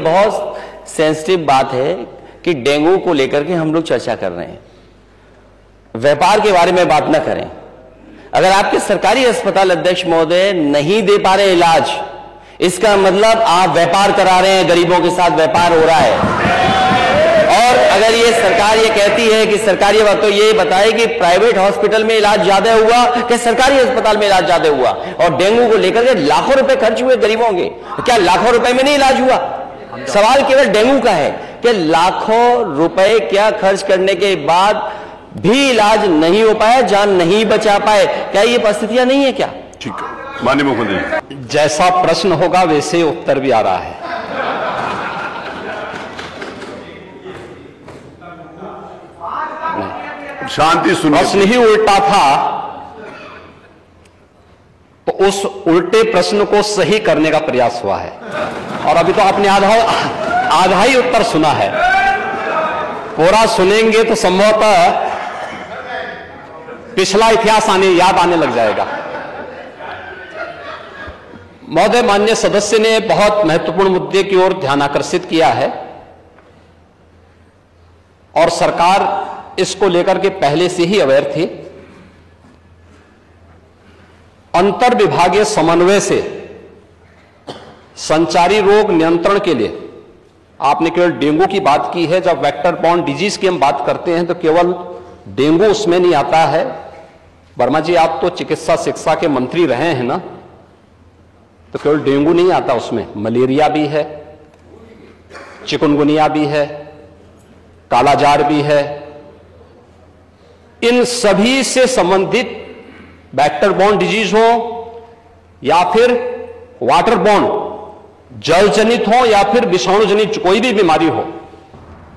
बहुत सेंसिटिव बात है कि डेंगू को लेकर के हम लोग चर्चा कर रहे हैं, व्यापार के बारे में बात ना करें। अगर आपके सरकारी अस्पताल अध्यक्ष महोदय नहीं दे पा रहे इलाज, इसका मतलब आप व्यापार करा रहे हैं, गरीबों के साथ व्यापार हो रहा है। और अगर ये सरकार ये कहती है कि सरकारी बात, तो ये बताए कि प्राइवेट हॉस्पिटल में इलाज ज्यादा हुआ कि सरकारी अस्पताल में इलाज ज्यादा हुआ। और डेंगू को लेकर के लाखों रुपए खर्च हुए गरीबों के, क्या लाखों रुपए में नहीं इलाज हुआ? सवाल केवल डेंगू का है कि लाखों रुपए क्या खर्च करने के बाद भी इलाज नहीं हो पाया, जान नहीं बचा पाए। क्या ये परिस्थितियां नहीं है क्या? ठीक है, माननीय मुख्यमंत्री। जैसा प्रश्न होगा वैसे उत्तर भी आ रहा है। शांति सुनिए। प्रश्न ही उल्टा था तो उस उल्टे प्रश्न को सही करने का प्रयास हुआ है। और अभी तो आपने आधा ही उत्तर सुना है। पूरा सुनेंगे तो संभवतः पिछला इतिहास याद आने लग जाएगा। महोदय, माननीय सदस्य ने बहुत महत्वपूर्ण मुद्दे की ओर ध्यान आकर्षित किया है और सरकार इसको लेकर के पहले से ही अवेयर थी। अंतर विभागीय समन्वय से संचारी रोग नियंत्रण के लिए, आपने केवल डेंगू की बात की है, जब वेक्टर बॉर्न डिजीज की हम बात करते हैं तो केवल डेंगू उसमें नहीं आता है। वर्मा जी, आप तो चिकित्सा शिक्षा के मंत्री रहे हैं ना, तो केवल डेंगू नहीं आता उसमें, मलेरिया भी है, चिकुनगुनिया भी है, कालाजार भी है। इन सभी से संबंधित वेक्टर बॉर्न डिजीज हो या फिर वाटर बॉर्न, जल जनित हो या फिर विषाणु जनित कोई भी बीमारी हो,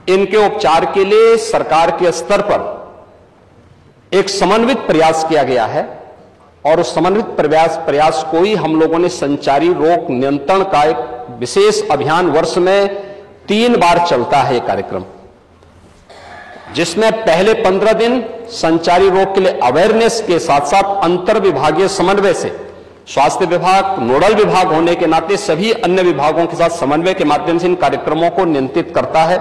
इनके उपचार के लिए सरकार के स्तर पर एक समन्वित प्रयास किया गया है। और उस समन्वित प्रयास को ही हम लोगों ने संचारी रोग नियंत्रण का एक विशेष अभियान, वर्ष में 3 बार चलता है ये कार्यक्रम, जिसमें पहले 15 दिन संचारी रोग के लिए अवेयरनेस के साथ साथ अंतर विभागीय समन्वय से स्वास्थ्य विभाग नोडल विभाग होने के नाते सभी अन्य विभागों के साथ समन्वय के माध्यम से इन कार्यक्रमों को नियंत्रित करता है।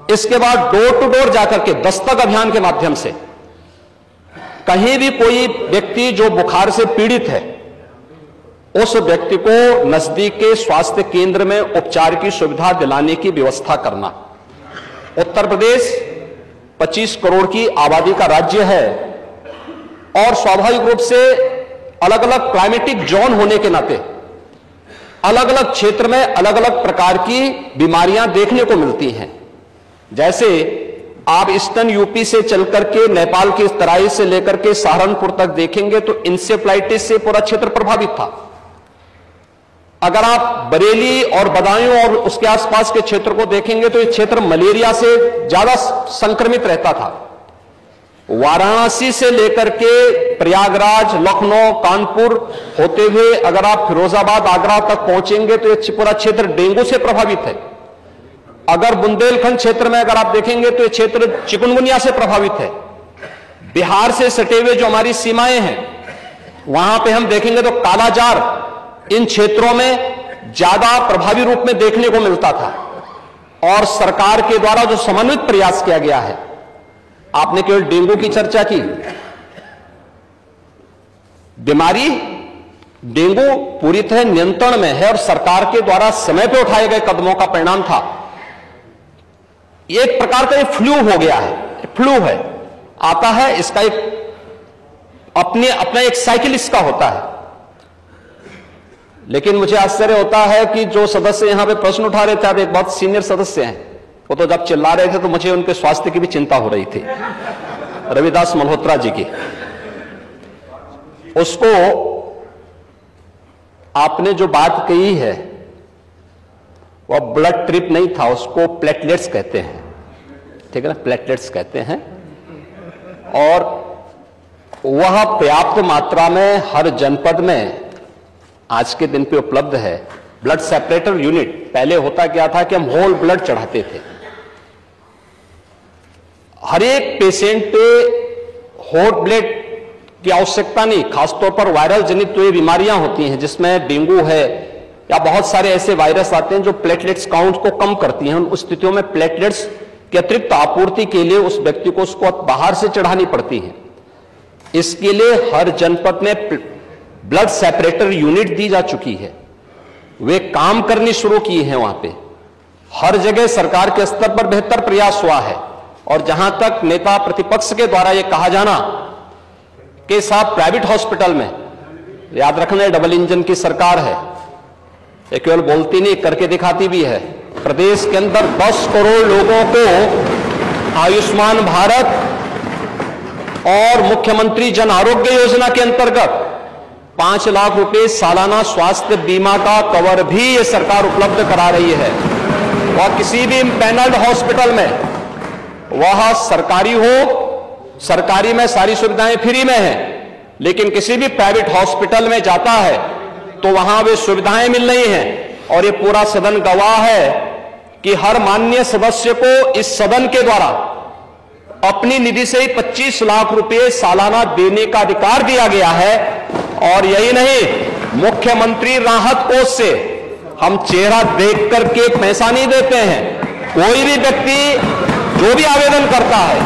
इसके बाद डोर टू डोर जाकर के दस्तक अभियान के माध्यम से कहीं भी कोई व्यक्ति जो बुखार से पीड़ित है, उस व्यक्ति को नजदीक के स्वास्थ्य केंद्र में उपचार की सुविधा दिलाने की व्यवस्था करना। उत्तर प्रदेश 25 करोड़ की आबादी का राज्य है और स्वाभाविक रूप से अलग अलग क्लाइमेटिक जोन होने के नाते अलग अलग क्षेत्र में अलग अलग प्रकार की बीमारियां देखने को मिलती हैं। जैसे आप ईस्टर्न यूपी से चलकर के नेपाल की तराई से लेकर के सहारनपुर तक देखेंगे तो इंसेफ्लाइटिस से पूरा क्षेत्र प्रभावित था। अगर आप बरेली और बदायूं और उसके आसपास के क्षेत्र को देखेंगे तो ये क्षेत्र मलेरिया से ज्यादा संक्रमित रहता था। वाराणसी से लेकर के प्रयागराज, लखनऊ, कानपुर होते हुए अगर आप फिरोजाबाद, आगरा तक पहुंचेंगे तो ये पूरा क्षेत्र डेंगू से प्रभावित है। अगर बुंदेलखंड क्षेत्र में अगर आप देखेंगे तो ये क्षेत्र चिकुनगुनिया से प्रभावित है। बिहार से सटे हुए जो हमारी सीमाएं हैं वहां पे हम देखेंगे तो कालाजार इन क्षेत्रों में ज्यादा प्रभावी रूप में देखने को मिलता था। और सरकार के द्वारा जो समन्वित प्रयास किया गया है, आपने केवल डेंगू की चर्चा की, बीमारी डेंगू पूरी तरह नियंत्रण में है और सरकार के द्वारा समय पर उठाए गए कदमों का परिणाम था। एक प्रकार का ये फ्लू हो गया है, फ्लू है, आता है, इसका एक अपना एक साइकिल इसका होता है। लेकिन मुझे आश्चर्य होता है कि जो सदस्य यहां पे प्रश्न उठा रहे थे, आप एक बहुत सीनियर सदस्य हैं, वो तो जब चिल्ला रहे थे तो मुझे उनके स्वास्थ्य की भी चिंता हो रही थी, रविदास मल्होत्रा जी की। उसको आपने जो बात कही है वह ब्लड ट्रिप नहीं था, उसको प्लेटलेट्स कहते हैं, ठीक है ना, प्लेटलेट्स कहते हैं। और वह पर्याप्त मात्रा में हर जनपद में आज के दिन पे उपलब्ध है। ब्लड सेपरेटर यूनिट, पहले होता क्या था कि हम होल ब्लड चढ़ाते थे। हर एक पेशेंट पे हॉट ब्लड की आवश्यकता नहीं, खासतौर पर वायरल जनित तो ये बीमारियां होती हैं जिसमें डेंगू है या बहुत सारे ऐसे वायरस आते हैं जो प्लेटलेट्स काउंट को कम करती हैं। उन स्थितियों में प्लेटलेट्स की अतिरिक्त आपूर्ति के लिए उस व्यक्ति को उसको बाहर से चढ़ानी पड़ती है। इसके लिए हर जनपद में ब्लड सेपरेटर यूनिट दी जा चुकी है, वे काम करनी शुरू की है। वहां पे हर जगह सरकार के स्तर पर बेहतर प्रयास हुआ है। और जहां तक नेता प्रतिपक्ष के द्वारा यह कहा जाना कि साहब प्राइवेट हॉस्पिटल में, याद रखना डबल इंजन की सरकार है, ये केवल बोलती नहीं करके दिखाती भी है। प्रदेश के अंदर 10 करोड़ लोगों को आयुष्मान भारत और मुख्यमंत्री जन आरोग्य योजना के अंतर्गत 5 लाख रुपए सालाना स्वास्थ्य बीमा का कवर भी ये सरकार उपलब्ध करा रही है। और किसी भी पैनल्ड हॉस्पिटल में, वह सरकारी हो, सरकारी में सारी सुविधाएं फ्री में हैं, लेकिन किसी भी प्राइवेट हॉस्पिटल में जाता है तो वहां वे सुविधाएं मिल रही हैं। और ये पूरा सदन गवाह है कि हर माननीय सदस्य को इस सदन के द्वारा अपनी निधि से ही 25 लाख रुपए सालाना देने का अधिकार दिया गया है। और यही नहीं, मुख्यमंत्री राहत कोष से हम चेहरा देख करके पैसा नहीं देते हैं। कोई भी व्यक्ति जो भी आवेदन करता है,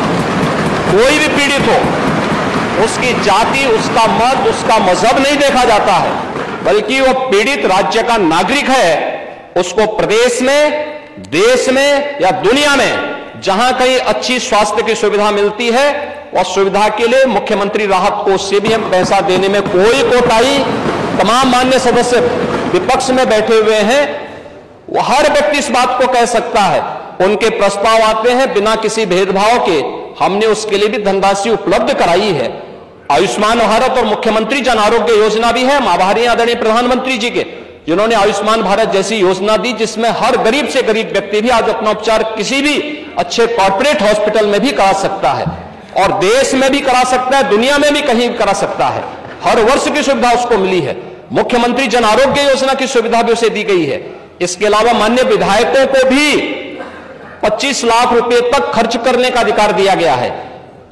कोई भी पीड़ित हो, उसकी जाति, उसका मत, उसका मजहब नहीं देखा जाता है, बल्कि वो पीड़ित राज्य का नागरिक है। उसको प्रदेश में, देश में या दुनिया में जहां कहीं अच्छी स्वास्थ्य की सुविधा मिलती है, और सुविधा के लिए मुख्यमंत्री राहत कोष से भी हम पैसा देने में कोई कोताही, तमाम मान्य सदस्य विपक्ष में बैठे हुए हैं, वो हर व्यक्ति इस बात को कह सकता है। उनके प्रस्ताव आते हैं बिना किसी भेदभाव के, हमने उसके लिए भी धनराशि उपलब्ध कराई है। आयुष्मान भारत और मुख्यमंत्री जन आरोग्य योजना भी है। हम आभारी हैं आदरणीय प्रधानमंत्री जी के, जिन्होंने आयुष्मान भारत जैसी योजना दी, जिसमें हर गरीब से गरीब व्यक्ति भी आज अपना उपचार किसी भी अच्छे कॉर्पोरेट हॉस्पिटल में भी करा सकता है, और देश में भी करा सकता है, दुनिया में भी कहीं करा सकता है। हर वर्ष की सुविधा उसको मिली है। मुख्यमंत्री जन आरोग्य योजना की सुविधा भी उसे दी गई है। इसके अलावा माननीय विधायकों को भी 25 लाख रुपए तक खर्च करने का अधिकार दिया गया है।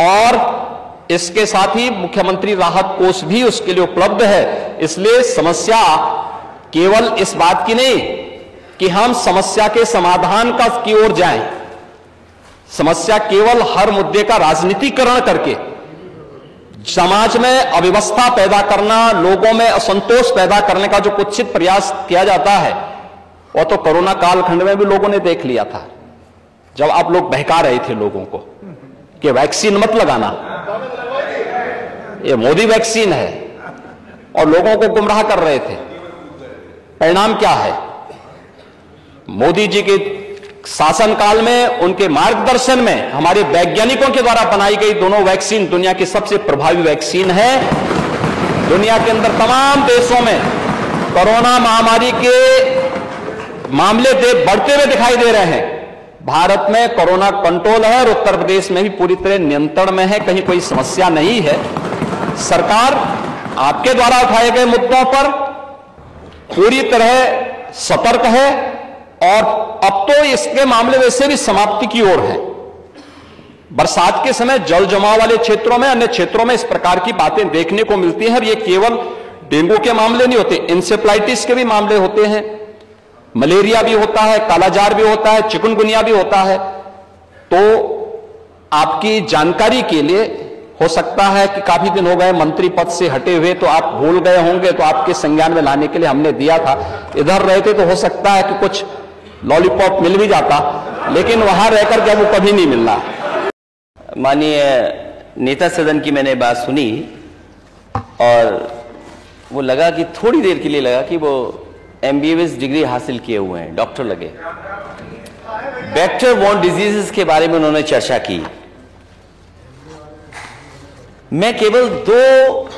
और इसके साथ ही मुख्यमंत्री राहत कोष भी उसके लिए उपलब्ध है। इसलिए समस्या केवल इस बात की नहीं कि हम समस्या के समाधान की ओर जाएं, समस्या केवल हर मुद्दे का राजनीतिकरण करके समाज में अव्यवस्था पैदा करना, लोगों में असंतोष पैदा करने का जो कुत्सित प्रयास किया जाता है, वो तो कोरोना कालखंड में भी लोगों ने देख लिया था, जब आप लोग बहका रहे थे लोगों को कि वैक्सीन मत लगाना, ये मोदी वैक्सीन है, और लोगों को गुमराह कर रहे थे। परिणाम क्या है? मोदी जी के शासनकाल में, उनके मार्गदर्शन में हमारे वैज्ञानिकों के द्वारा बनाई गई दोनों वैक्सीन दुनिया की सबसे प्रभावी वैक्सीन है। दुनिया के अंदर तमाम देशों में कोरोना महामारी के मामले बढ़ते हुए दिखाई दे रहे हैं। भारत में कोरोना कंट्रोल है और उत्तर प्रदेश में भी पूरी तरह नियंत्रण में है, कहीं कोई समस्या नहीं है। सरकार आपके द्वारा उठाए गए मुद्दों पर पूरी तरह सतर्क है, और अब तो इसके मामले वैसे भी समाप्ति की ओर है। बरसात के समय जल जमाव वाले क्षेत्रों में, अन्य क्षेत्रों में इस प्रकार की बातें देखने को मिलती हैं। और ये केवल डेंगू के मामले नहीं होते, इंसेफ्लाइटिस के भी मामले होते हैं, मलेरिया भी होता है, कालाजार भी होता है, चिकनगुनिया भी होता है। तो आपकी जानकारी के लिए, हो सकता है कि काफी दिन हो गए मंत्री पद से हटे हुए, तो आप भूल गए होंगे, तो आपके संज्ञान में लाने के लिए हमने दिया था। इधर रहते तो हो सकता है कि कुछ लॉलीपॉप मिल भी जाता, लेकिन वहां रहकर के वो कभी नहीं मिलना। माननीय नेता सदन की मैंने बात सुनी, और वो लगा कि थोड़ी देर के लिए लगा कि वो MBBS डिग्री हासिल किए हुए हैं, डॉक्टर लगे। वेक्टर बॉर्न डिजीजेस के बारे में उन्होंने चर्चा की। मैं केवल 2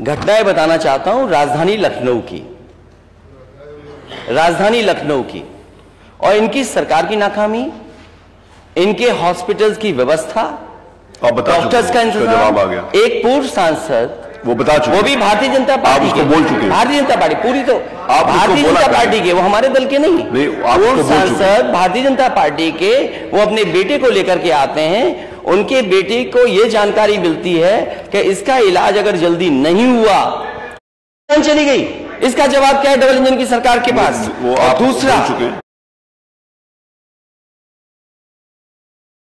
घटनाएं बताना चाहता हूं राजधानी लखनऊ की, और इनकी सरकार की नाकामी, इनके हॉस्पिटल्स की व्यवस्था, डॉक्टर्स का इंतजाम। एक पूर्व सांसद, वो बता चुके, वो भी भारतीय जनता पार्टी के, बोल चुके, भारतीय जनता पार्टी पूरी, तो भारतीय जनता पार्टी के, वो हमारे दल के नहीं, पूर्व सांसद भारतीय जनता पार्टी के, वो अपने बेटे को लेकर के आते हैं। उनके बेटे को यह जानकारी मिलती है कि इसका इलाज अगर जल्दी नहीं हुआ, चली गई, इसका जवाब क्या है डबल इंजन की सरकार के पास? वो और आप दूसरा, बोल चुके हैं।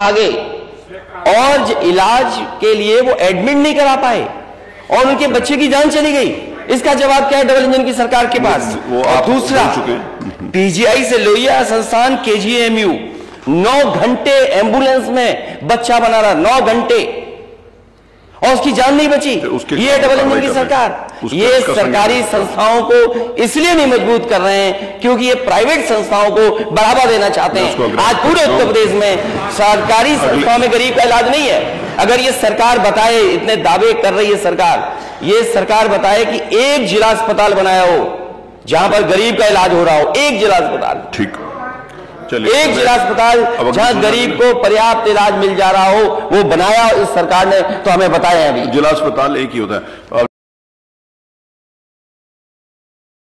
आगे और इलाज के लिए वो एडमिट नहीं करा पाए और उनके बच्चे की जान चली गई। इसका जवाब क्या है डबल इंजन की सरकार के पास? वो और आप दूसरा, बोल चुके हैं। पीजीआई से लोहिया संस्थान केजीएमयू 9 घंटे एम्बुलेंस में बच्चा बना रहा, 9 घंटे, और उसकी जान नहीं बची। ये डबल इंजन की सरकार। ये सरकारी संस्थाओं को इसलिए नहीं मजबूत कर रहे हैं क्योंकि ये प्राइवेट संस्थाओं को बढ़ावा देना चाहते हैं। आज पूरे उत्तर प्रदेश में सरकारी संस्थाओं में गरीब का इलाज नहीं है। अगर ये सरकार बताए, इतने दावे कर रही है सरकार, ये सरकार बताए कि एक जिला अस्पताल बनाया हो जहां पर गरीब का इलाज हो रहा हो, एक जिला अस्पताल, ठीक, चलिए, एक जिला अस्पताल जहां गरीब को पर्याप्त इलाज मिल जा रहा हो, वो बनाया इस सरकार ने, तो हमें बताया अभी। जिला अस्पताल एक ही होता है।